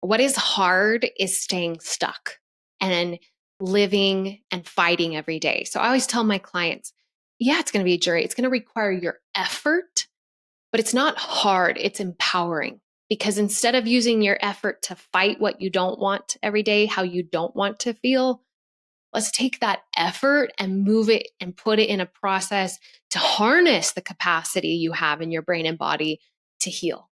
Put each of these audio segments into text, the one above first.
What is hard is staying stuck and living and fighting every day. So I always tell my clients, yeah, it's going to be a journey. It's going to require your effort, but it's not hard. It's empowering, because instead of using your effort to fight what you don't want every day, how you don't want to feel, let's take that effort and move it and put it in a process to harness the capacity you have in your brain and body to heal.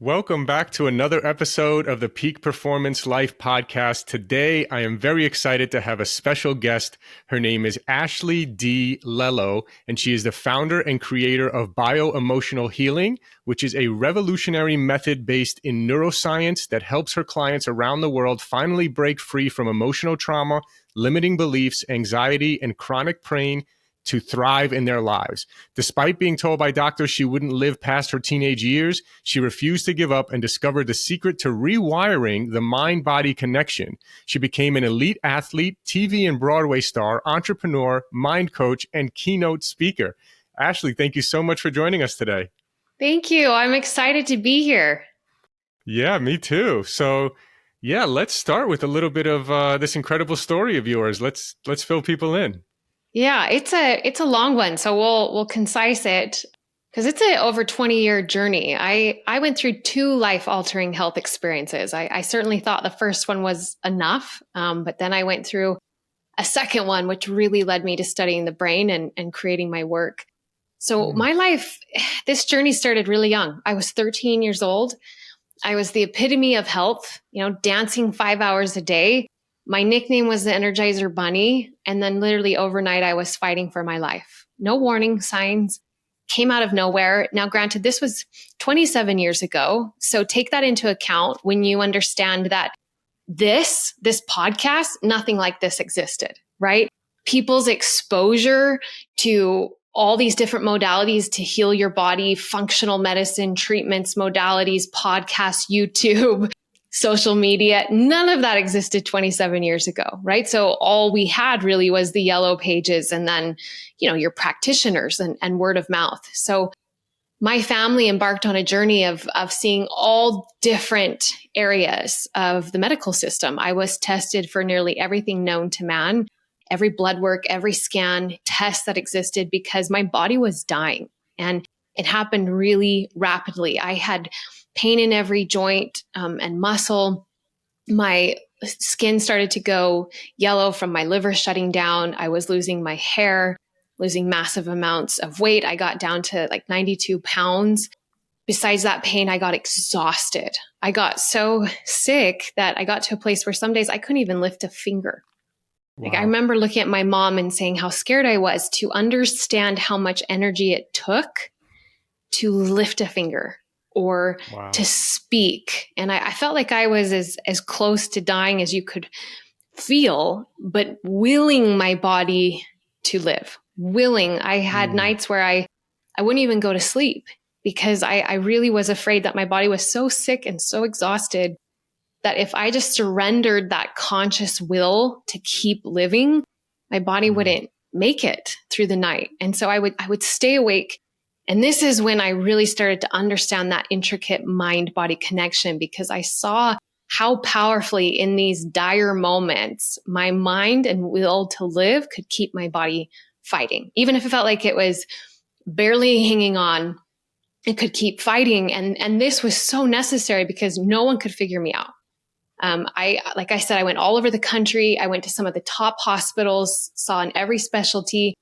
Welcome back to another episode of the Peak Performance Life podcast. Today, I am very excited to have a special guest. Her name is Ashleigh Di Lello, and she is the founder and creator of Bio-Emotional Healing, which is a revolutionary method based in neuroscience that helps her clients around the world finally break free from emotional trauma, limiting beliefs, anxiety, and chronic pain to thrive in their lives. Despite being told by doctors she wouldn't live past her teenage years, she refused to give up and discovered the secret to rewiring the mind-body connection. She became an elite athlete, TV and Broadway star, entrepreneur, mind coach, and keynote speaker. Ashleigh, thank you so much for joining us today. Thank you. I'm excited to be here. Yeah, me too. So yeah, let's start with a little bit of this incredible story of yours. Let's fill people in. Yeah, it's a long one, so we'll concise it because it's an over 20-year journey. I went through 2 life-altering health experiences. I certainly thought the first one was enough, but then I went through a second one, which really led me to studying the brain and creating my work. So my life, this journey started really young. I was 13 years old. I was the epitome of health, dancing 5 hours a day. My nickname was the Energizer Bunny. And then literally overnight, I was fighting for my life. No warning signs, came out of nowhere. Now, granted, this was 27 years ago. So take that into account when you understand that this podcast, nothing like this existed, right? People's exposure to all these different modalities to heal your body, functional medicine, treatments, modalities, podcasts, YouTube, social media, none of that existed 27 years ago, right? So all we had really was the yellow pages and then, your practitioners and word of mouth. So my family embarked on a journey of seeing all different areas of the medical system. I was tested for nearly everything known to man, every blood work, every scan, test that existed, because my body was dying. And it happened really rapidly. I had pain in every joint and muscle. My skin started to go yellow from my liver shutting down. I was losing my hair, losing massive amounts of weight. I got down to like 92 pounds. Besides that pain, I got exhausted. I got so sick that I got to a place where some days I couldn't even lift a finger. Wow. Like I remember looking at my mom and saying how scared I was to understand how much energy it took to lift a finger or to speak. And I felt like I was as close to dying as you could feel, but willing my body to live. I had nights where I wouldn't even go to sleep because I really was afraid that my body was so sick and so exhausted that if I just surrendered that conscious will to keep living, my body wouldn't make it through the night. And so I would stay awake. And this is when I really started to understand that intricate mind-body connection, because I saw how powerfully in these dire moments, my mind and will to live could keep my body fighting. Even if it felt like it was barely hanging on, it could keep fighting. And this was so necessary because no one could figure me out. Like I said, I went all over the country. I went to some of the top hospitals, saw in every specialty.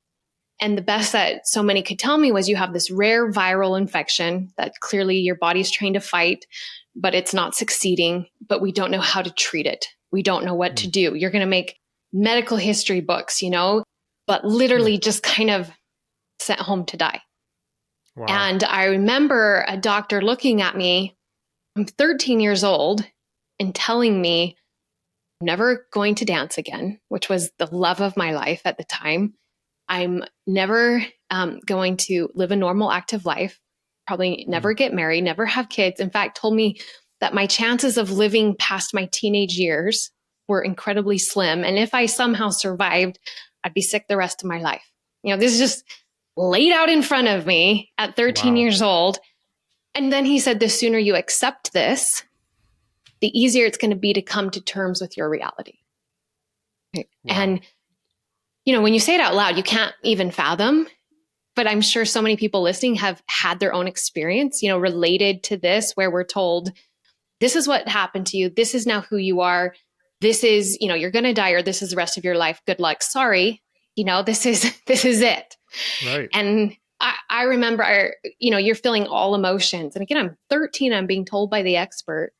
And the best that so many could tell me was you have this rare viral infection that clearly your body's trained to fight, but it's not succeeding, but we don't know how to treat it. We don't know what to do. You're going to make medical history books, but literally just kind of sent home to die. Wow. And I remember a doctor looking at me, I'm 13 years old, and telling me, I'm never going to dance again, which was the love of my life at the time. I'm never going to live a normal, active life, probably never get married, never have kids. In fact, told me that my chances of living past my teenage years were incredibly slim. And if I somehow survived, I'd be sick the rest of my life. This is just laid out in front of me at 13 Wow. years old. And then he said, the sooner you accept this, the easier it's going to be to come to terms with your reality. Wow. And, when you say it out loud, you can't even fathom, but I'm sure so many people listening have had their own experience, related to this, where we're told, this is what happened to you. This is now who you are. This is, you're going to die, or this is the rest of your life. Good luck. Sorry. This is it. Right. And I remember, you're feeling all emotions. And again, I'm 13, I'm being told by the expert.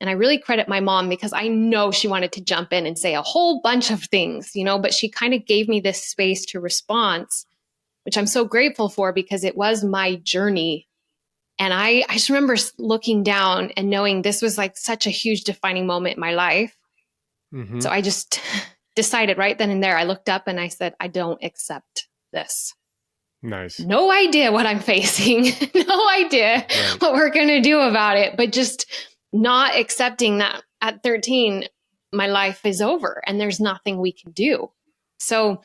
And I really credit my mom, because I know she wanted to jump in and say a whole bunch of things, but she kind of gave me this space to response, which I'm so grateful for, because it was my journey. And I just remember looking down and knowing this was like such a huge defining moment in my life. Mm-hmm. So I just decided right then and there, I looked up and I said, I don't accept this. Nice. No idea what I'm facing, no idea what we're going to do about it, but just not accepting that at 13, my life is over and there's nothing we can do. So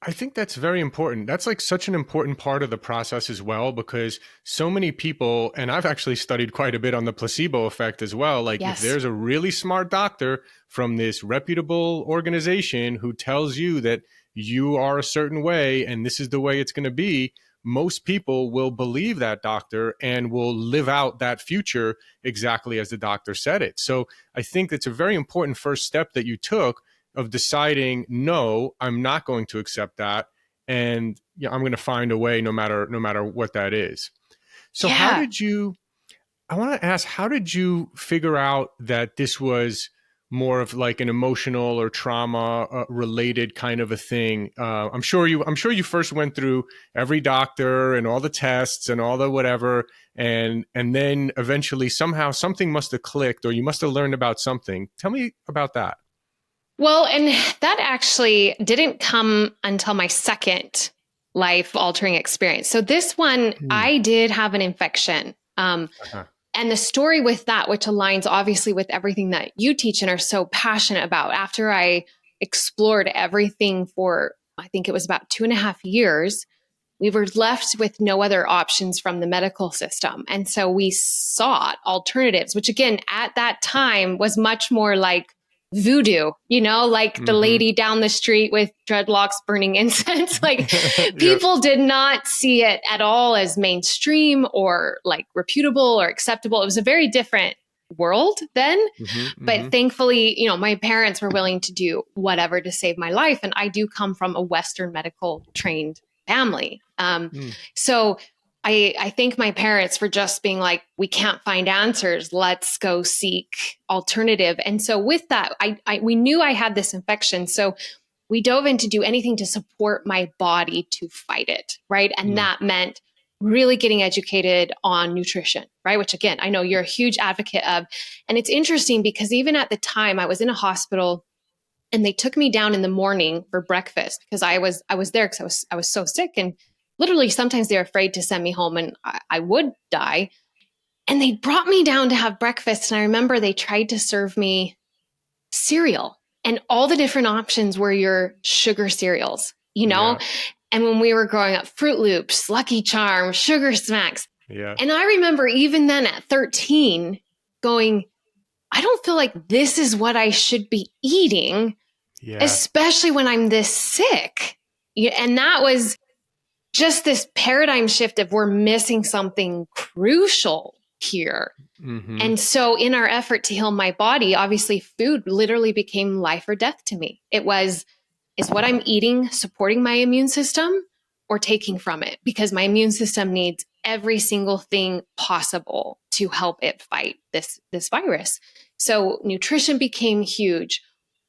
I think that's very important. That's like such an important part of the process as well, because so many people, and I've actually studied quite a bit on the placebo effect as well. Like if there's a really smart doctor from this reputable organization who tells you that you are a certain way and this is the way it's going to be, most people will believe that doctor and will live out that future exactly as the doctor said it. So I think it's a very important first step that you took of deciding, no, I'm not going to accept that. And I'm going to find a way no matter what that is. So I want to ask, how did you figure out that this was more of like an emotional or trauma related kind of a thing? I'm sure you first went through every doctor and all the tests and all the whatever, and then eventually somehow something must have clicked, or you must have learned about something. Tell me about that. Well, and that actually didn't come until my second life altering experience. So this one, I did have an infection. And the story with that, which aligns obviously with everything that you teach and are so passionate about, after I explored everything for, I think it was about 2.5 years, we were left with no other options from the medical system. And so we sought alternatives, which again, at that time was much more like voodoo, like the lady down the street with dreadlocks burning incense. Like people did not see it at all as mainstream or like reputable or acceptable. It was a very different world then. But thankfully, my parents were willing to do whatever to save my life. And I do come from a Western medical trained family. So I thank my parents for just being like, we can't find answers. Let's go seek alternative. And so with that, we knew I had this infection. So we dove in to do anything to support my body to fight it. Right. And that meant really getting educated on nutrition, right? Which again, I know you're a huge advocate of. And it's interesting because even at the time I was in a hospital and they took me down in the morning for breakfast because I was there because I was so sick, and literally sometimes they're afraid to send me home and I would die. And they brought me down to have breakfast. And I remember they tried to serve me cereal, and all the different options were your sugar cereals, Yeah. And when we were growing up, Fruit Loops, Lucky Charms, Sugar Smacks. Yeah. And I remember even then at 13 going, I don't feel like this is what I should be eating, especially when I'm this sick. And that was just this paradigm shift of we're missing something crucial here. And so in our effort to heal my body, obviously food literally became life or death to me. It was, is what I'm eating supporting my immune system or taking from it? Because my immune system needs every single thing possible to help it fight this virus. So nutrition became huge.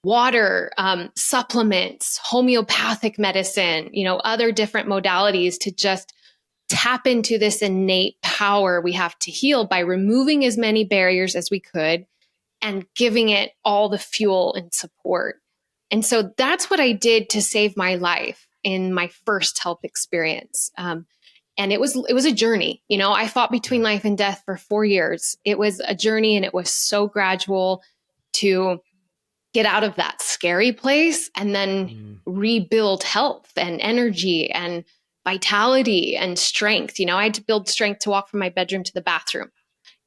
Water, supplements, homeopathic medicine, other different modalities to just tap into this innate power we have to heal by removing as many barriers as we could and giving it all the fuel and support. And so that's what I did to save my life in my first health experience. And it was a journey. I fought between life and death for 4 years. It was a journey, and it was so gradual to get out of that scary place and then rebuild health and energy and vitality and strength. I had to build strength to walk from my bedroom to the bathroom.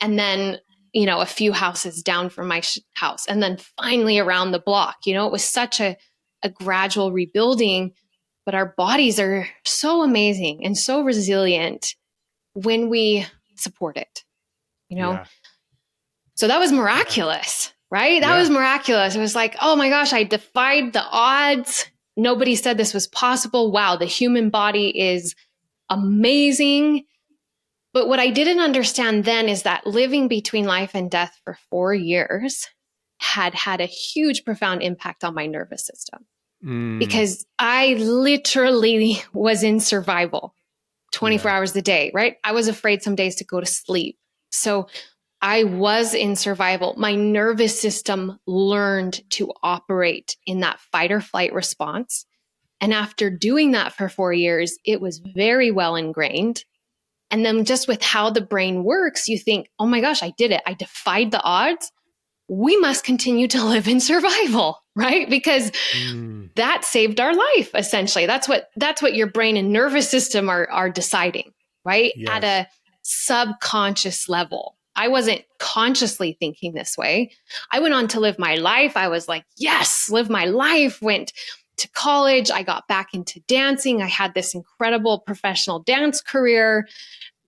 And then, a few houses down from my house. And then finally around the block. It was such a gradual rebuilding, but our bodies are so amazing and so resilient when we support it, Yeah. So that was miraculous, right? That Yeah. was miraculous. It was like, oh my gosh, I defied the odds. Nobody said this was possible. Wow, the human body is amazing. But what I didn't understand then is that living between life and death for 4 years had a huge, profound impact on my nervous system because I literally was in survival 24 hours a day, right? I was afraid some days to go to sleep. So I was in survival. My nervous system learned to operate in that fight or flight response. And after doing that for 4 years, it was very well ingrained. And then just with how the brain works, you think, oh my gosh, I did it. I defied the odds. We must continue to live in survival, right? Because that saved our life, essentially. That's what your brain and nervous system are deciding, right? Yes. At a subconscious level. I wasn't consciously thinking this way. I went on to live my life. I was like, yes, live my life. Went to college. I got back into dancing. I had this incredible professional dance career,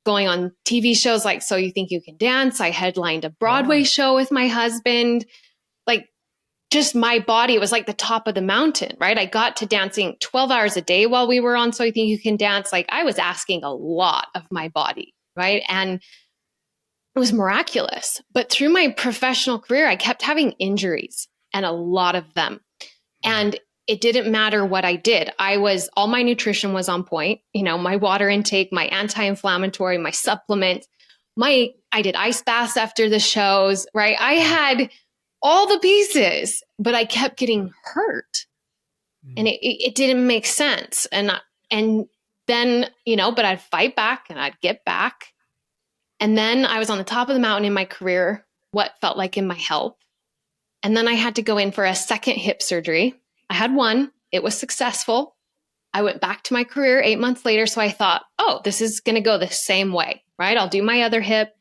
going on TV shows like So You Think You Can Dance. I headlined a Broadway show with my husband. Like, just my body, it was like the top of the mountain, right? I got to dancing 12 hours a day while we were on So You Think You Can Dance. Like, I was asking a lot of my body, right? And it was miraculous. But through my professional career, I kept having injuries, and a lot of them. And it didn't matter what I did. All my nutrition was on point, my water intake, my anti-inflammatory, my supplements, I did ice baths after the shows, right? I had all the pieces, but I kept getting hurt, and it didn't make sense. And then, but I'd fight back and I'd get back. And then I was on the top of the mountain in my career, what felt like in my health. And then I had to go in for a second hip surgery. I had one, it was successful. I went back to my career 8 months later. So I thought, oh, this is going to go the same way, right? I'll do my other hip.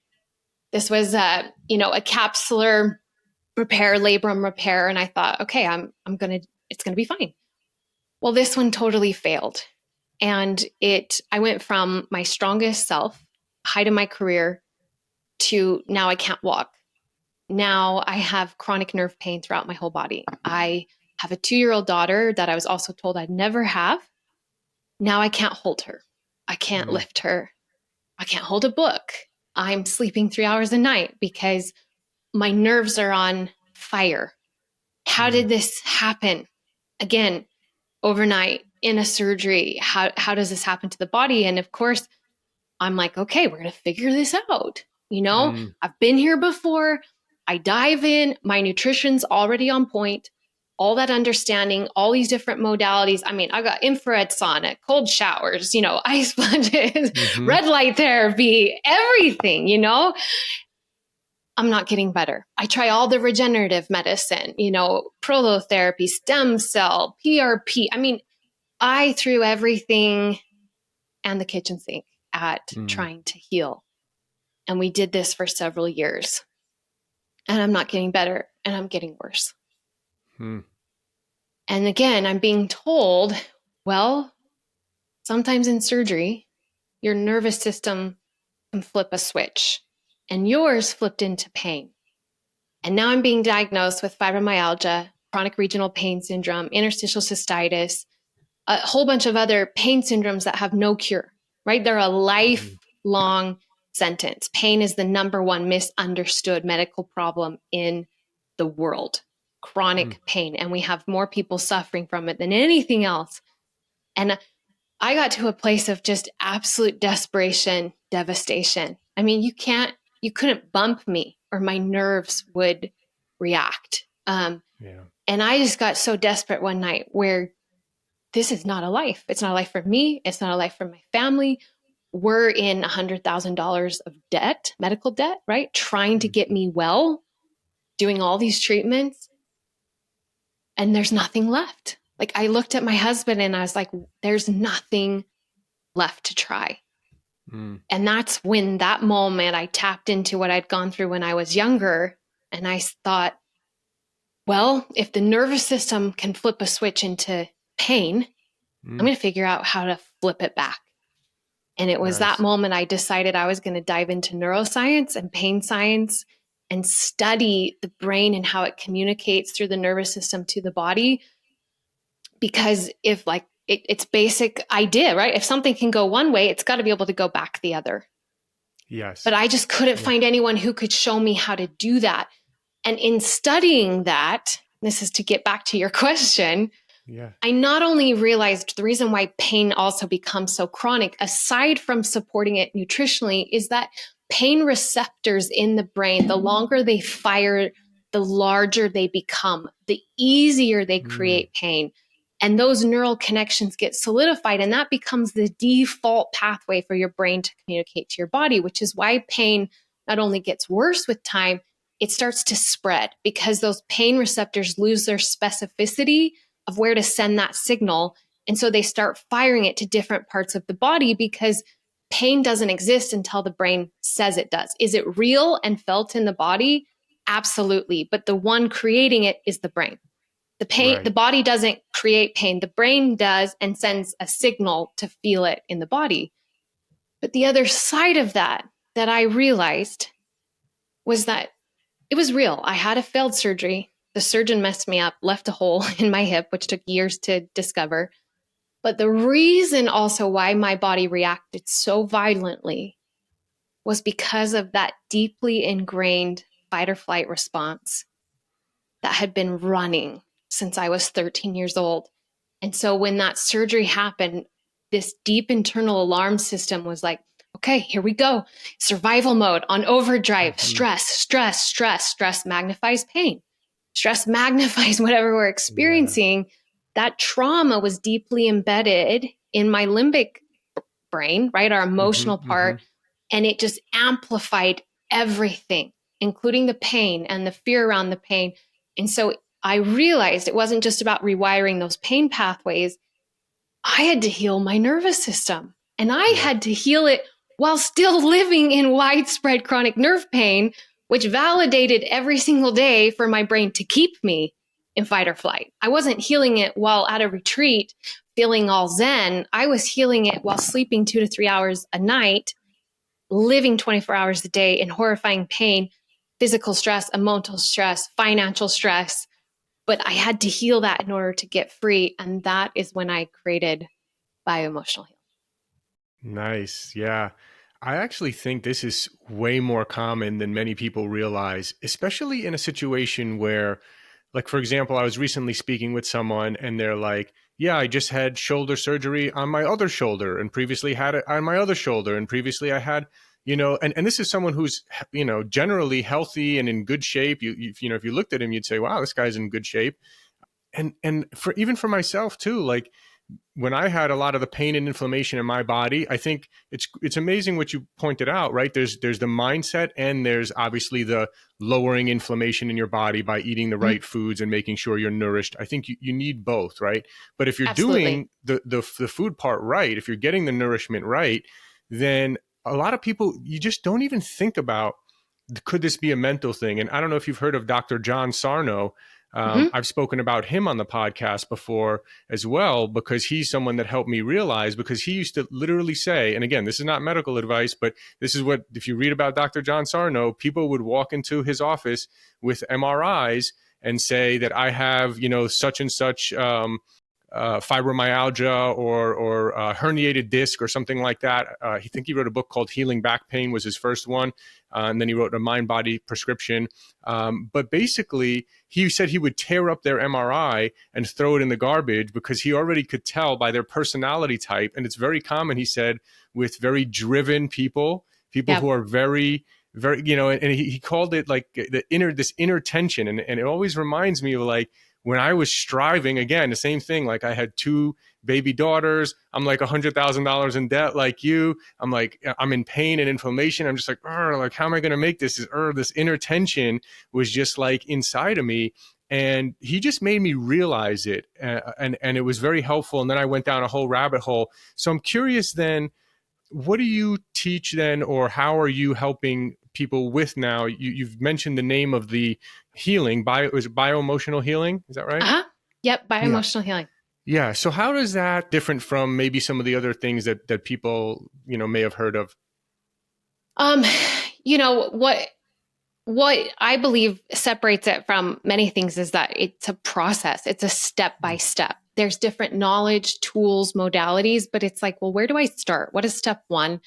This was, a capsular repair, labrum repair. And I thought, okay, it's going to be fine. Well, this one totally failed. And I went from my strongest self, height of my career, to now I can't walk. Now I have chronic nerve pain throughout my whole body. I have a 2-year-old daughter that I was also told I'd never have. Now I can't hold her. I can't lift her. I can't hold a book. I'm sleeping 3 hours a night because my nerves are on fire. How did this happen? Again, overnight in a surgery. How does this happen to the body? And of course, I'm like, okay, we're going to figure this out. I've been here before. I dive in. My nutrition's already on point. All that understanding, all these different modalities. I mean, I got infrared sauna, cold showers, ice plunges, red light therapy, everything, I'm not getting better. I try all the regenerative medicine, prolotherapy, stem cell, PRP. I mean, I threw everything and the kitchen sink at trying to heal. And we did this for several years. And I'm not getting better, and I'm getting worse. And again, I'm being told, well, sometimes in surgery, your nervous system can flip a switch, and yours flipped into pain. And now I'm being diagnosed with fibromyalgia, chronic regional pain syndrome, interstitial cystitis, a whole bunch of other pain syndromes that have no cure, right? They're a lifelong sentence. Pain is the number one misunderstood medical problem in the world, chronic pain. And we have more people suffering from it than anything else. And I got to a place of just absolute desperation, devastation. I mean, you couldn't bump me or my nerves would react. And I just got so desperate one night where this is not a life. It's not a life for me. It's not a life for my family. We're in $100,000 of debt, medical debt, right? Trying to get me well, doing all these treatments, and there's nothing left. Like, I looked at my husband and I was like, there's nothing left to try. Mm. And that's when that moment I tapped into what I'd gone through when I was younger. And I thought, well, if the nervous system can flip a switch into pain, I'm Mm. going to figure out how to flip it back. And it was that Nice. moment I decided I was going to dive into neuroscience and pain science and study the brain and how it communicates through the nervous system to the body. Because if like it's basic idea, right? If something can go one way, it's got to be able to go back the other. Yes. But I just couldn't Yeah. find anyone who could show me how to do that. And in studying that, this is to get back to your question, Yeah. I not only realized the reason why pain also becomes so chronic, aside from supporting it nutritionally, is that pain receptors in the brain, the longer they fire, the larger they become, the easier they Mm. create pain. And those neural connections get solidified, and that becomes the default pathway for your brain to communicate to your body, which is why pain not only gets worse with time, it starts to spread because those pain receptors lose their specificity of where to send that signal. And so they start firing it to different parts of the body because pain doesn't exist until the brain says it does. Is it real and felt in the body? Absolutely. But the one creating it is the brain. The Right. body doesn't create pain. The brain does and sends a signal to feel it in the body. But the other side of that I realized was that it was real. I had a failed surgery. The surgeon messed me up, left a hole in my hip, which took years to discover. But the reason also why my body reacted so violently was because of that deeply ingrained fight or flight response that had been running since I was 13 years old. And so when that surgery happened, this deep internal alarm system was like, okay, here we go. Survival mode on overdrive, Mm-hmm. stress magnifies pain. Stress magnifies whatever we're Yeah. experiencing. That trauma was deeply embedded in my limbic brain, right? Our Mm-hmm. emotional Mm-hmm. part. And it just amplified everything, including the pain and the fear around the pain. And so I realized it wasn't just about rewiring those pain pathways. I had to heal my nervous system, and I Yeah. had to heal it while still living in widespread chronic nerve pain, which validated every single day for my brain to keep me in fight or flight. I wasn't healing it while at a retreat feeling all zen. I was healing it while sleeping 2 to 3 hours a night, living 24 hours a day in horrifying pain, physical stress, emotional stress, financial stress. But I had to heal that in order to get free. And that is when I created bioemotional healing. Nice. Yeah. I actually think this is way more common than many people realize, especially in a situation where, like, for example, I was recently speaking with someone and they're like, yeah, I just had shoulder surgery on my other shoulder and previously had it on my other shoulder. And previously I had, and this is someone who's, generally healthy and in good shape. If you looked at him, you'd say, wow, this guy's in good shape. And for even for myself too, like, when I had a lot of the pain and inflammation in my body, I think it's amazing what you pointed out, right? There's the mindset, and there's obviously the lowering inflammation in your body by eating the Mhm. right foods and making sure you're nourished. I think you need both, right? But if you're Absolutely. doing the food part right, if you're getting the nourishment right, then a lot of people, you just don't even think about, could this be a mental thing? And I don't know if you've heard of Dr. John Sarno. Hmm. I've spoken about him on the podcast before as well, because he's someone that helped me realize, because he used to literally say, and again, this is not medical advice, but this is what, if you read about Dr. John Sarno, people would walk into his office with MRIs and say that I have, such and such fibromyalgia or herniated disc or something like that. I think he wrote a book called Healing Back Pain was his first one. And then he wrote a mind-body prescription. But basically, he said he would tear up their MRI and throw it in the garbage because he already could tell by their personality type. And it's very common, he said, with very driven people Yeah. who are very, very, and he called it like this inner tension. And it always reminds me of, like, when I was striving, again, the same thing. Like, I had two baby daughters. I'm like $100,000 in debt, like you. I'm like, I'm in pain and inflammation. I'm just like, how am I going to make this? This inner tension was just like inside of me. And he just made me realize it. And it was very helpful. And then I went down a whole rabbit hole. So I'm curious then, what do you teach then, or how are you helping people with now? You've mentioned the name of the healing, was it bio-emotional healing? Is that right? Uh-huh. Yep. Yeah. Bioemotional healing. Yeah. So how does that different from maybe some of the other things that people, may have heard of? Um, you know, what I believe separates it from many things is that it's a process. It's a step by step. There's different knowledge, tools, modalities, but it's like, well, where do I start? What is step one?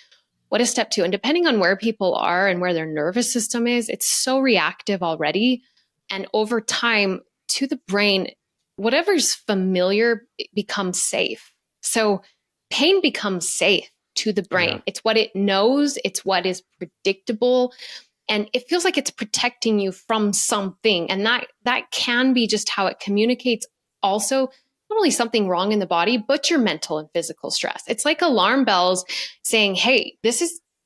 What is step two? And depending on where people are and where their nervous system is, it's so reactive already. And over time, to the brain, whatever's familiar becomes safe. So pain becomes safe to the brain. Yeah. It's what it knows, it's what is predictable. And it feels like it's protecting you from something. And that can be just how it communicates also not only something wrong in the body, but your mental and physical stress. It's like alarm bells saying, hey,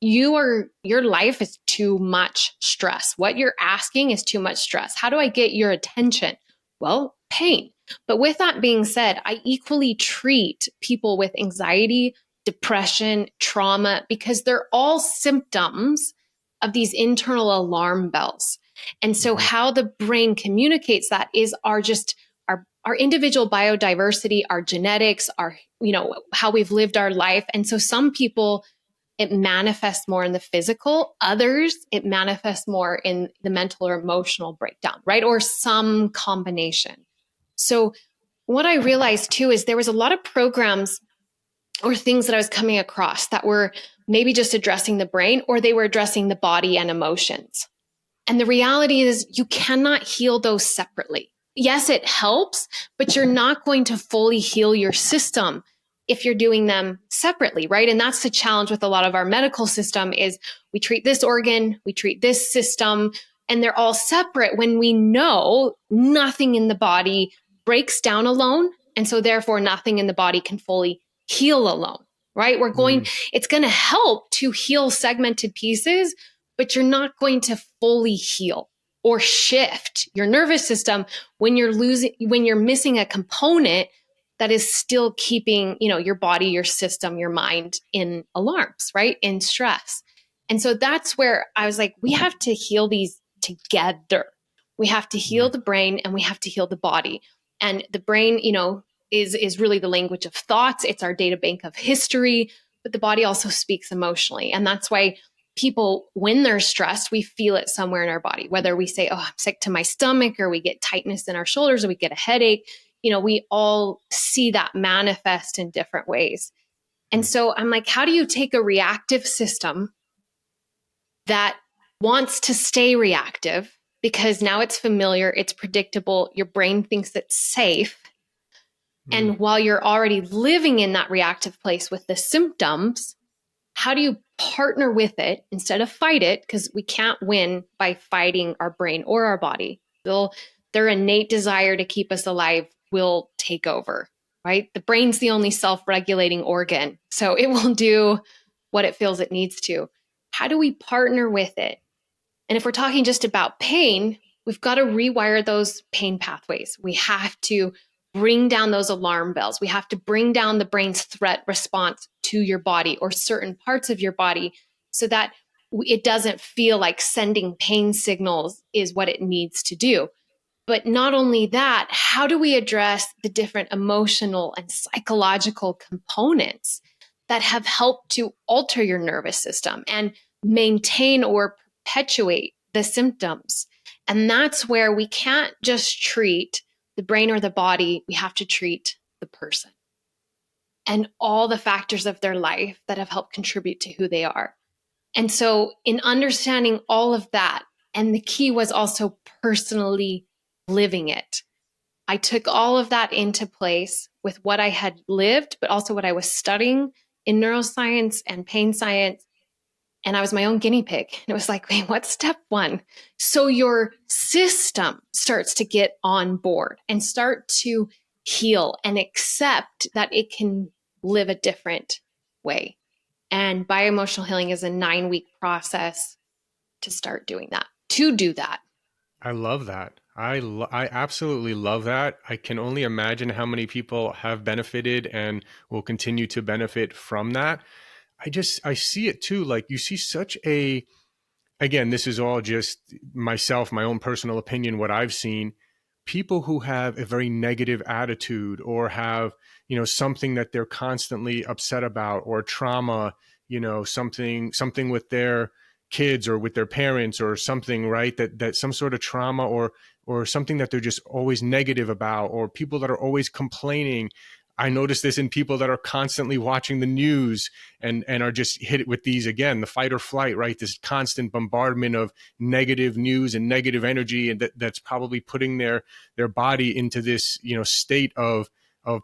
your life is too much stress. What you're asking is too much stress. How do I get your attention? Well, pain. But with that being said, I equally treat people with anxiety, depression, trauma, because they're all symptoms of these internal alarm bells. And so how the brain communicates that is our individual biodiversity, our genetics, our, how we've lived our life. And so some people, it manifests more in the physical. Others, it manifests more in the mental or emotional breakdown, right? Or some combination. So what I realized too is there was a lot of programs or things that I was coming across that were maybe just addressing the brain, or they were addressing the body and emotions. And the reality is you cannot heal those separately. Yes, it helps, but you're not going to fully heal your system if you're doing them separately, right? And that's the challenge with a lot of our medical system is we treat this organ, we treat this system, and they're all separate when we know nothing in the body breaks down alone. And so therefore nothing in the body can fully heal alone, right? It's going to help to heal segmented pieces, but you're not going to fully heal or shift your nervous system when you're missing a component that is still keeping, your body, your system, your mind in alarms, right? In stress. And so that's where I was like, we have to heal these together. We have to heal the brain and we have to heal the body. And the brain, is really the language of thoughts. It's our data bank of history, but the body also speaks emotionally. And that's why people, when they're stressed, we feel it somewhere in our body, whether we say, oh, I'm sick to my stomach, or we get tightness in our shoulders, or we get a headache. We all see that manifest in different ways. And so I'm like, how do you take a reactive system that wants to stay reactive because now it's familiar, it's predictable, your brain thinks it's safe. And while you're already living in that reactive place with the symptoms, how do you partner with it instead of fight it? Because we can't win by fighting our brain or our body. Their innate desire to keep us alive will take over, right? The brain's the only self-regulating organ, so it will do what it feels it needs to. How do we partner with it? And if we're talking just about pain, we've got to rewire those pain pathways. We have to bring down those alarm bells. We have to bring down the brain's threat response to your body or certain parts of your body so that it doesn't feel like sending pain signals is what it needs to do. But not only that, how do we address the different emotional and psychological components that have helped to alter your nervous system and maintain or perpetuate the symptoms? And that's where we can't just treat the brain or the body, we have to treat the person and all the factors of their life that have helped contribute to who they are. And so in understanding all of that, and the key was also personally living it. I took all of that into place with what I had lived, but also what I was studying in neuroscience and pain science. And I was my own guinea pig. And it was like, wait, what's step one? So your system starts to get on board and start to heal and accept that it can live a different way. And bioemotional healing is a 9-week process to start doing that, to do that. I love that. I absolutely love that. I can only imagine how many people have benefited and will continue to benefit from that. I see it too. Like you see such a, again, this is all just myself, my own personal opinion, what I've seen. People who have a very negative attitude or have, something that they're constantly upset about, or trauma, something with their kids or with their parents or something, right? That some sort of trauma or something that they're just always negative about, or people that are always complaining. I notice this in people that are constantly watching the news and are just hit with these, again, the fight or flight, right? This constant bombardment of negative news and negative energy, and that's probably putting their body into this, state of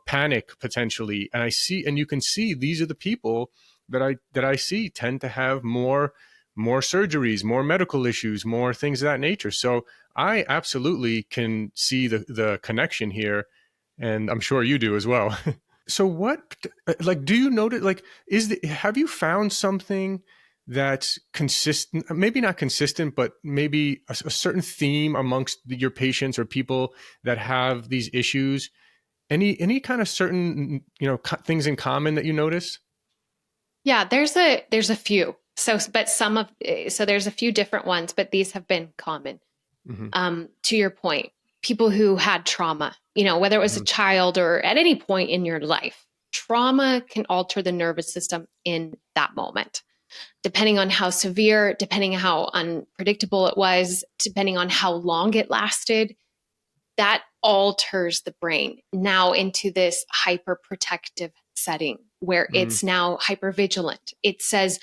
panic potentially. And you can see these are the people that I see tend to have more surgeries, more medical issues, more things of that nature. So I absolutely can see the connection here, and I'm sure you do as well. So what, like, do you notice, like, have you found something that's consistent, maybe not consistent, but maybe a certain theme amongst your patients or people that have these issues? Any kind of certain, things in common that you notice? Yeah, there's a few. So, but some of so there's a few different ones, but these have been common. Hmm. To your point, people who had trauma, whether it was a Hmm. child or at any point in your life, trauma can alter the nervous system in that moment, depending on how severe, depending on how unpredictable it was, depending on how long it lasted. That alters the brain now into this hyper protective setting where Mm. it's now hyper vigilant. It says,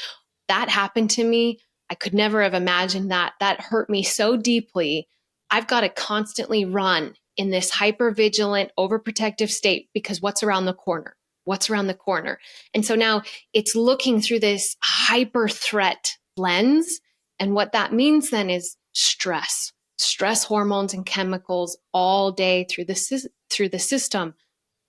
that happened to me. I could never have imagined that. That hurt me so deeply. I've got to constantly run in this hyper vigilant, overprotective state because what's around the corner? What's around the corner? And so now it's looking through this hyper threat lens. And what that means then is stress hormones and chemicals all day through the system,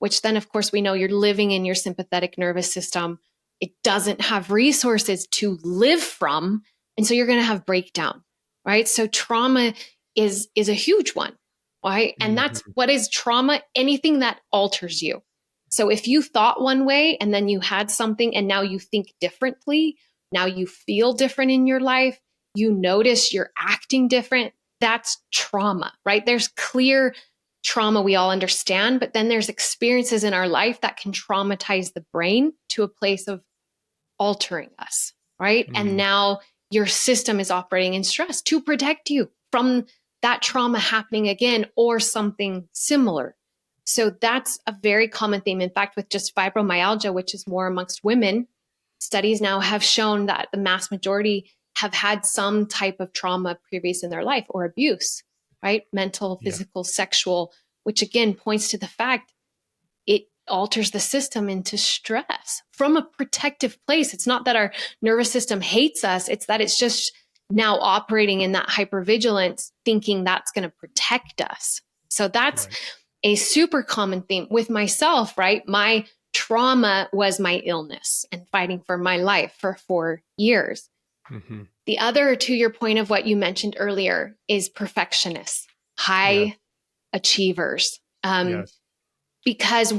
which then of course we know you're living in your sympathetic nervous system. It doesn't have resources to live from, and so you're going to have breakdown, right? So trauma is a huge one, right? And that's Hmm. what is trauma: anything that alters you. So if you thought one way and then you had something and now you think differently, now you feel different in your life, you notice you're acting different, that's trauma, right? There's clear trauma we all understand, but then there's experiences in our life that can traumatize the brain to a place of altering us, right? And Mm. now your system is operating in stress to protect you from that trauma happening again or something similar. So that's a very common theme. In fact, with just fibromyalgia, which is more amongst women, studies now have shown that the mass majority have had some type of trauma previous in their life or abuse, right? Mental, Yeah. physical, sexual, which again points to the fact it alters the system into stress from a protective place. It's not that our nervous system hates us, it's that it's just now operating in that hypervigilance, thinking that's going to protect us. So that's Right. a super common theme with myself, right? My trauma was my illness and fighting for my life for 4 years. Hmm. The other, to your point of what you mentioned earlier, is perfectionists, Yeah. high achievers. Yes. Because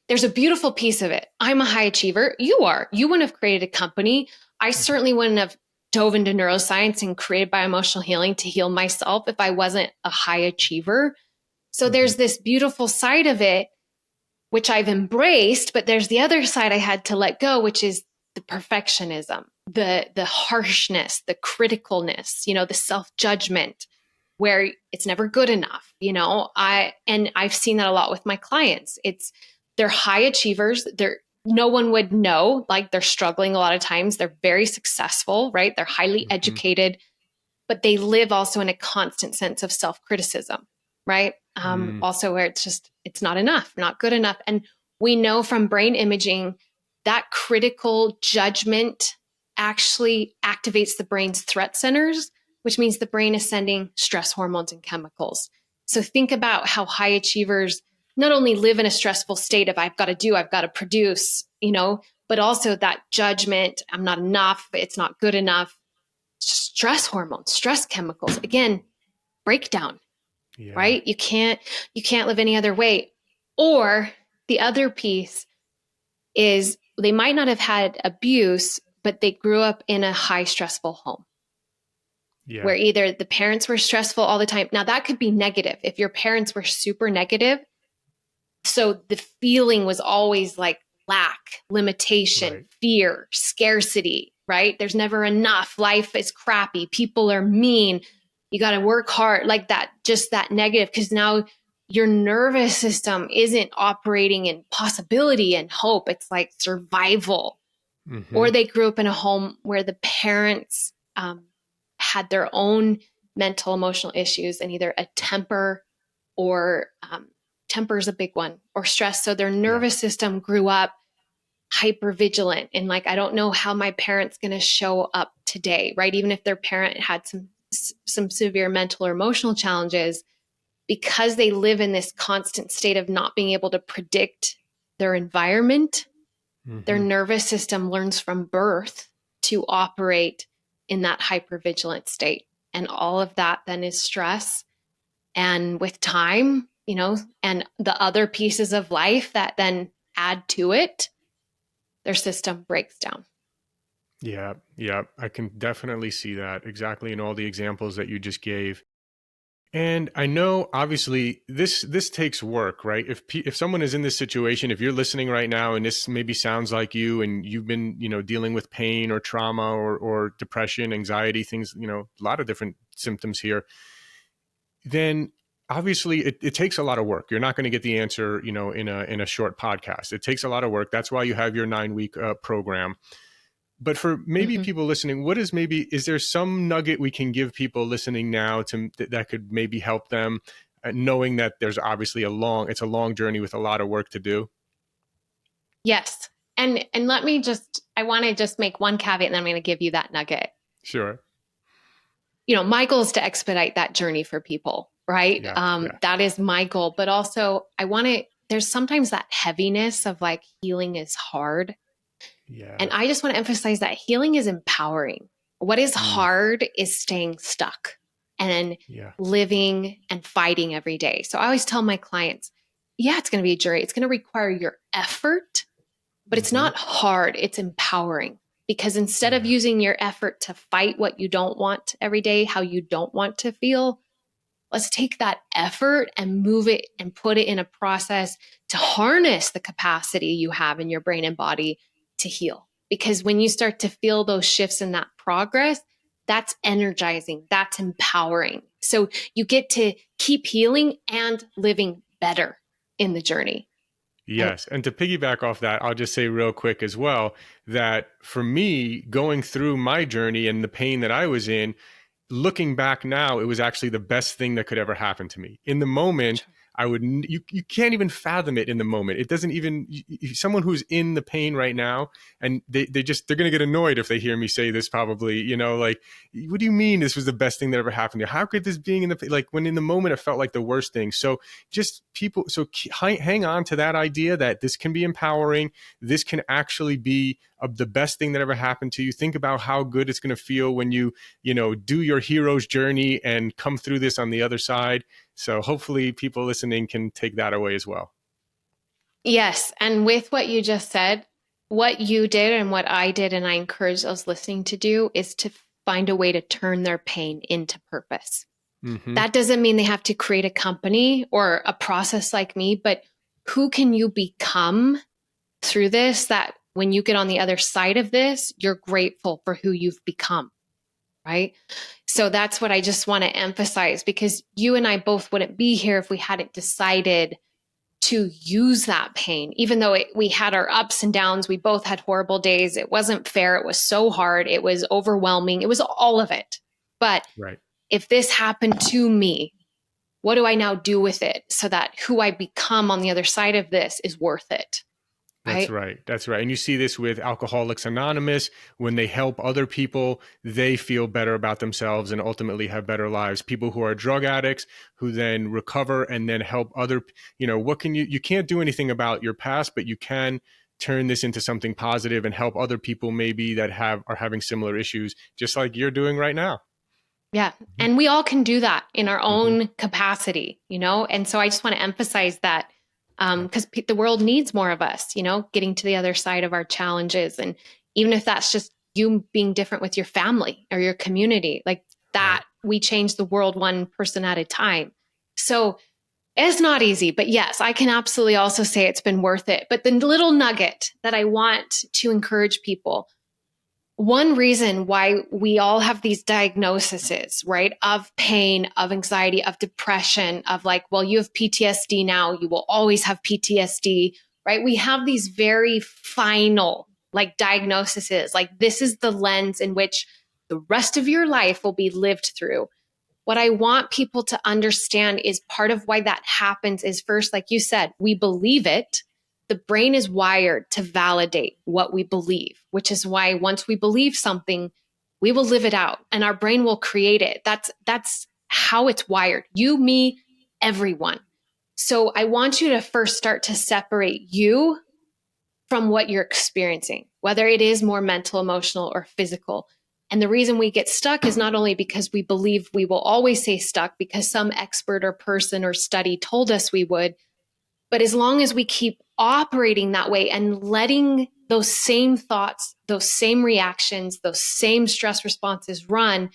there's a beautiful piece of it. I'm a high achiever. You are. You wouldn't have created a company. I Hmm. certainly wouldn't have dove into neuroscience and created bioemotional healing to heal myself if I wasn't a high achiever. So Hmm. there's this beautiful side of it, which I've embraced, but there's the other side I had to let go, which is the perfectionism, the harshness, the criticalness, the self-judgment where it's never good enough. I've seen that a lot with my clients. They're high achievers. No one would know, like, they're struggling a lot of times. They're very successful, right? They're highly Hmm. educated, but they live also in a constant sense of self-criticism, right? Mm. Also where it's not enough, not good enough. And we know from brain imaging that critical judgment actually activates the brain's threat centers, which means the brain is sending stress hormones and chemicals. So think about how high achievers not only live in a stressful state of I've got to produce, but also that judgment, I'm not enough, it's not good enough, stress hormones, stress chemicals. Again, breakdown, Yeah. right? You can't live any other way. Or the other piece is they might not have had abuse, but they grew up in a high stressful home Yeah. where either the parents were stressful all the time. Now that could be negative. If your parents were super negative, so the feeling was always like lack, limitation, Right. fear, scarcity, right? There's never enough. Life is crappy. People are mean. You got to work hard, like that, just that negative. Because now your nervous system isn't operating in possibility and hope. It's like survival. Mm-hmm. Or they grew up in a home where the parents had their own mental, emotional issues and either a temper or temper is a big one, or stress. So their Yeah. nervous system grew up hyper vigilant and like, I don't know how my parent's going to show up today, right? Even if their parent had some severe mental or emotional challenges, because they live in this constant state of not being able to predict their environment, their Mm-hmm. nervous system learns from birth to operate in that hypervigilant state. And all of that then is stress. And with time, and the other pieces of life that then add to it, their system breaks down. Yeah. Yeah. I can definitely see that exactly in all the examples that you just gave. And I know, obviously, this takes work, right? If someone is in this situation, if you're listening right now, and this maybe sounds like you, and you've been, dealing with pain or trauma or depression, anxiety, things, a lot of different symptoms here, then obviously it takes a lot of work. You're not going to get the answer, in a short podcast. It takes a lot of work. That's why you have your 9-week program. But for maybe Mm-hmm. people listening, is there some nugget we can give people listening now that could maybe help them, knowing that there's obviously it's a long journey with a lot of work to do? Yes. And I want to just make one caveat and then I'm going to give you that nugget. Sure. My goal is to expedite that journey for people, right? Yeah. Yeah. That is my goal. But also there's sometimes that heaviness of like healing is hard. Yeah. And I just want to emphasize that healing is empowering. What is Mm, hard is staying stuck and yeah. living and fighting every day. So I always tell my clients, yeah, it's going to be a journey. It's going to require your effort, but it's Mm-hmm. not hard. It's empowering because instead of Yeah. using your effort to fight what you don't want every day, how you don't want to feel, let's take that effort and move it and put it in a process to harness the capacity you have in your brain and body to heal. Because when you start to feel those shifts in that progress, that's energizing, that's empowering. So you get to keep healing and living better in the journey. And Yes. And to piggyback off that, I'll just say real quick as well that for me, going through my journey and the pain that I was in, looking back now, it was actually the best thing that could ever happen to me. In the moment, you can't even fathom it in the moment. It doesn't even, someone who's in the pain right now, and they're going to get annoyed if they hear me say this probably, like, what do you mean this was the best thing that ever happened to you? How could this being in the, like when in the moment it felt like the worst thing. So just people, hang on to that idea that this can be empowering. This can actually be the best thing that ever happened to you. Think about how good it's going to feel when you do your hero's journey and come through this on the other side. So hopefully people listening can take that away as well. yes. And with what you just said, what you did and what I did, and I encourage those listening to do, is to find a way to turn their pain into purpose. Mm-hmm. That doesn't mean they have to create a company or a process like me, but who can you become through this that when you get on the other side of this, you're grateful for who you've become, right? So that's what I just want to emphasize because you and I both wouldn't be here if we hadn't decided to use that pain, even though we had our ups and downs. We both had horrible days. It wasn't fair. It was so hard. It was overwhelming. It was all of it. But Right. if this happened to me, what do I now do with it so that who I become on the other side of this is worth it? That's Right? right. That's right. And you see this with Alcoholics Anonymous. When they help other people, they feel better about themselves and ultimately have better lives. People who are drug addicts who then recover and then help other, what can you can't do anything about your past, but you can turn this into something positive and help other people maybe that are having similar issues, just like you're doing right now. Yeah. And we all can do that in our own capacity, And so I just want to emphasize that because the world needs more of us, getting to the other side of our challenges. And even if that's just you being different with your family or your community, like that, we change the world one person at a time. So it's not easy, but yes, I can absolutely also say it's been worth it. But the little nugget that I want to encourage people, one reason why we all have these diagnoses, right, of pain, of anxiety, of depression, of like, well, you have PTSD now, you will always have PTSD, right? We have these very final like diagnoses, like this is the lens in which the rest of your life will be lived through. What I want people to understand is part of why that happens is first, like you said, we believe it. The brain is wired to validate what we believe, which is why once we believe something, we will live it out and our brain will create it. That's how it's wired. You, me, everyone. So I want you to first start to separate you from what you're experiencing, whether it is more mental, emotional, or physical. And the reason we get stuck is not only because we believe we will always stay stuck because some expert or person or study told us we would, but as long as we keep operating that way and letting those same thoughts, those same reactions, those same stress responses run,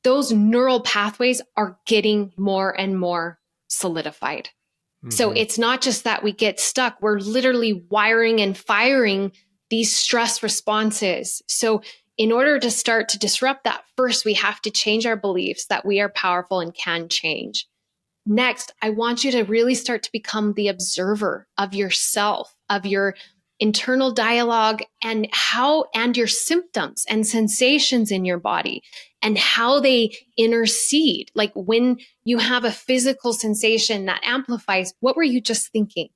those neural pathways are getting more and more solidified. So it's not just that we get stuck, we're literally wiring and firing these stress responses. So in order to start to disrupt that, first, we have to change our beliefs that we are powerful and can change. Next, I want you to really start to become the observer of yourself, of your internal dialogue and your symptoms and sensations in your body and how they intercede. Like when you have a physical sensation that amplifies, what were you just thinking?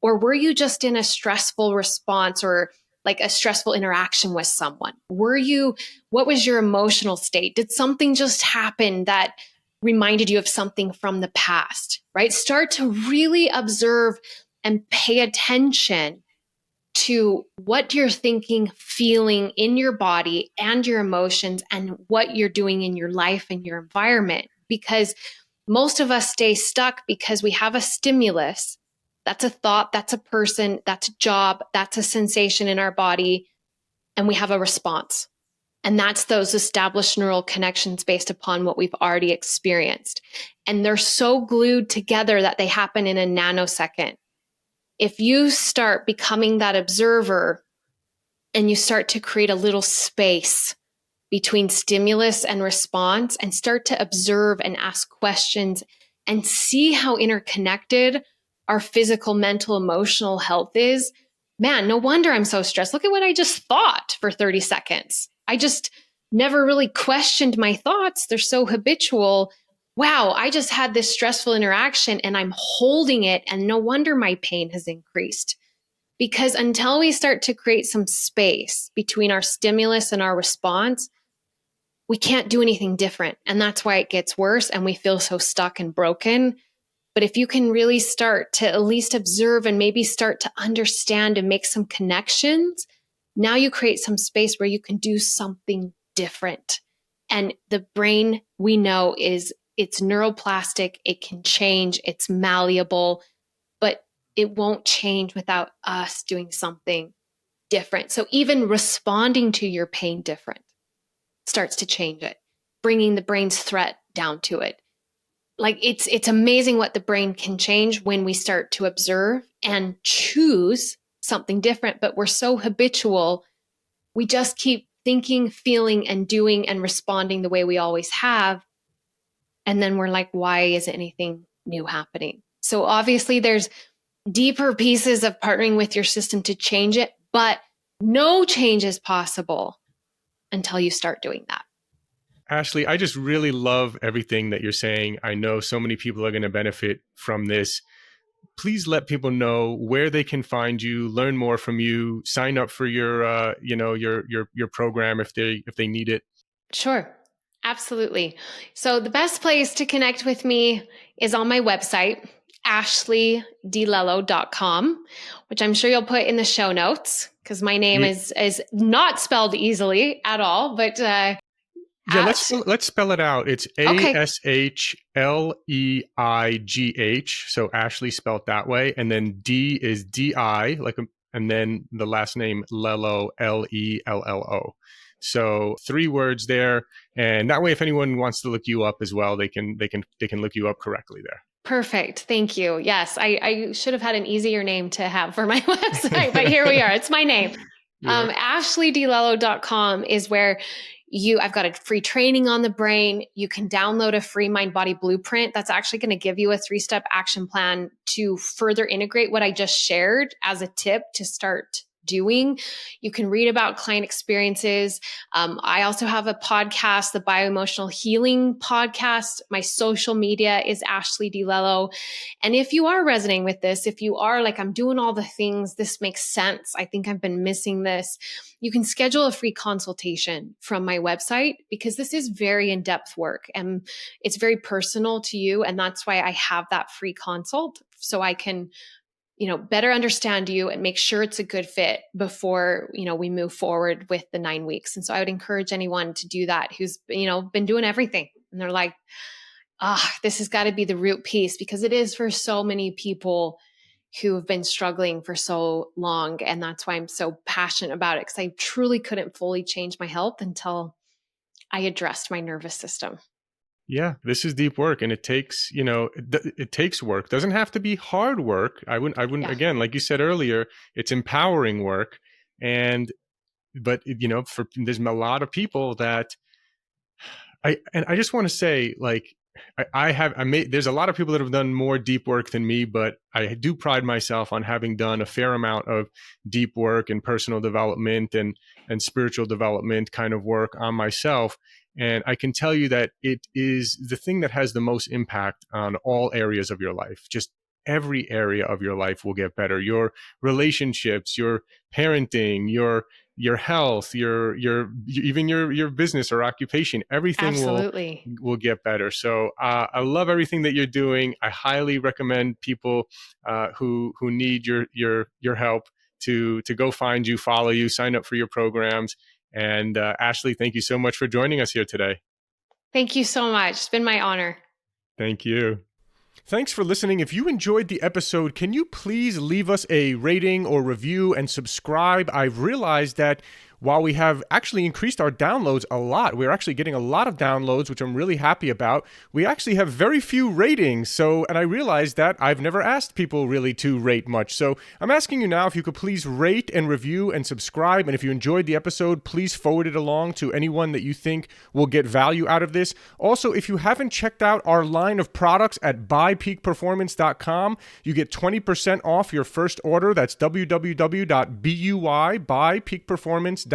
Or were you just in a stressful response or like a stressful interaction with someone? What was your emotional state? Did something just happen that reminded you of something from the past, right? Start to really observe and pay attention to what you're thinking, feeling in your body and your emotions and what you're doing in your life and your environment. Because most of us stay stuck because we have a stimulus. That's a thought, that's a person, that's a job, that's a sensation in our body. And we have a response. And that's those established neural connections based upon what we've already experienced. And they're so glued together that they happen in a nanosecond. If you start becoming that observer and you start to create a little space between stimulus and response and start to observe and ask questions and see how interconnected our physical, mental, emotional health is, man, no wonder I'm so stressed. Look at what I just thought for 30 seconds. I just never really questioned my thoughts. They're so habitual. Wow, I just had this stressful interaction and I'm holding it, and no wonder my pain has increased. Because until we start to create some space between our stimulus and our response, we can't do anything different. And that's why it gets worse and we feel so stuck and broken. But if you can really start to at least observe and maybe start to understand and make some connections, now you create some space where you can do something different. And the brain, we know, it's neuroplastic, it can change, it's malleable, but it won't change without us doing something different. So even responding to your pain different starts to change it, bringing the brain's threat down to it. Like it's amazing what the brain can change when we start to observe and choose something different. But we're so habitual, we just keep thinking, feeling, and doing and responding the way we always have. And then we're like, why isn't anything new happening? So obviously there's deeper pieces of partnering with your system to change it, but no change is possible until you start doing that. Ashleigh, I just really love everything that you're saying. I know so many people are going to benefit from this. Please let people know where they can find you, learn more from you, sign up for your your program if they need it. Sure. Absolutely. So the best place to connect with me is on my website, ashleighdilello.com, which I'm sure you'll put in the show notes because my name is not spelled easily at all, but Yeah, let's spell it out. It's Okay, Ashleigh. So Ashley spelled that way, and then D is DI, and then the last name Lello, Lello. So 3 words there, and that way, if anyone wants to look you up as well, they can look you up correctly there. perfect. Thank you. Yes, I should have had an easier name to have for my website, but here we are. It's my name. Yeah. AshleighDiLello.com is where I've got a free training on the brain. You can download a free mind body blueprint that's actually going to give you a 3-step action plan to further integrate what I just shared as a tip to start doing. You can read about client experiences. I also have a podcast, the Bioemotional Healing Podcast. My social media is Ashleigh Di Lello. And if you are resonating with this, if you are like, I'm doing all the things, this makes sense, I think I've been missing this, you can schedule a free consultation from my website, because this is very in-depth work and it's very personal to you. And that's why I have that free consult, so I can better understand you and make sure it's a good fit before, we move forward with the 9 weeks. And so I would encourage anyone to do that who's, been doing everything. And they're like, this has got to be the root piece, because it is for so many people who have been struggling for so long. And that's why I'm so passionate about it, because I truly couldn't fully change my health until I addressed my nervous system. Yeah, this is deep work, and it takes, it takes work. Doesn't have to be hard work. I wouldn't, Yeah. again, like you said earlier, it's empowering work. But there's a lot of people that I just want to say, like, there's a lot of people that have done more deep work than me, but I do pride myself on having done a fair amount of deep work and personal development and spiritual development kind of work on myself. And I can tell you that it is the thing that has the most impact on all areas of your life. Just every area of your life will get better. Your relationships, your parenting, your health, even your business or occupation, everything Absolutely. will get better. So I love everything that you're doing. I highly recommend people who need your help to go find you, follow you, sign up for your programs. And Ashleigh, thank you so much for joining us here today. Thank you so much. It's been my honor. Thank you. Thanks for listening. If you enjoyed the episode, can you please leave us a rating or review and subscribe? I've realized that while we have actually increased our downloads a lot, we're actually getting a lot of downloads, which I'm really happy about. We actually have very few ratings. And I realized that I've never asked people really to rate much. So I'm asking you now if you could please rate and review and subscribe. And if you enjoyed the episode, please forward it along to anyone that you think will get value out of this. Also, if you haven't checked out our line of products at buypeakperformance.com, you get 20% off your first order. That's www.buypeakperformance.com.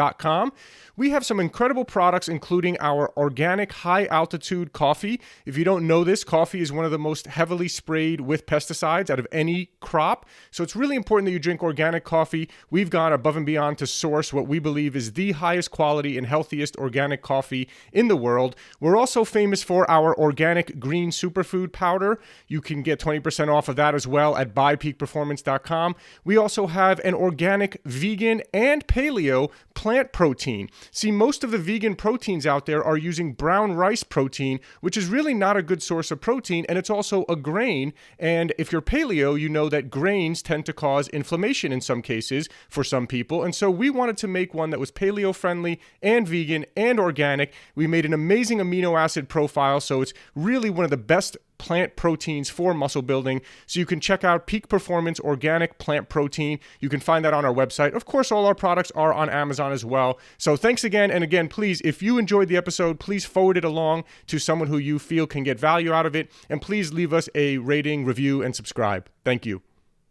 We have some incredible products, including our organic high-altitude coffee. If you don't know this, coffee is one of the most heavily sprayed with pesticides out of any crop. So it's really important that you drink organic coffee. We've gone above and beyond to source what we believe is the highest quality and healthiest organic coffee in the world. We're also famous for our organic green superfood powder. You can get 20% off of that as well at buypeakperformance.com. We also have an organic, vegan, and paleo plant protein. See, most of the vegan proteins out there are using brown rice protein, which is really not a good source of protein, and it's also a grain. And if you're paleo, you know that grains tend to cause inflammation in some cases for some people. And so we wanted to make one that was paleo friendly and vegan and organic. We made an amazing amino acid profile, so it's really one of the best plant proteins for muscle building. So you can check out Peak Performance Organic Plant Protein. You can find that on our website. Of course, all our products are on Amazon as well. So thanks again. And again, please, if you enjoyed the episode, please forward it along to someone who you feel can get value out of it. And please leave us a rating, review, and subscribe. Thank you.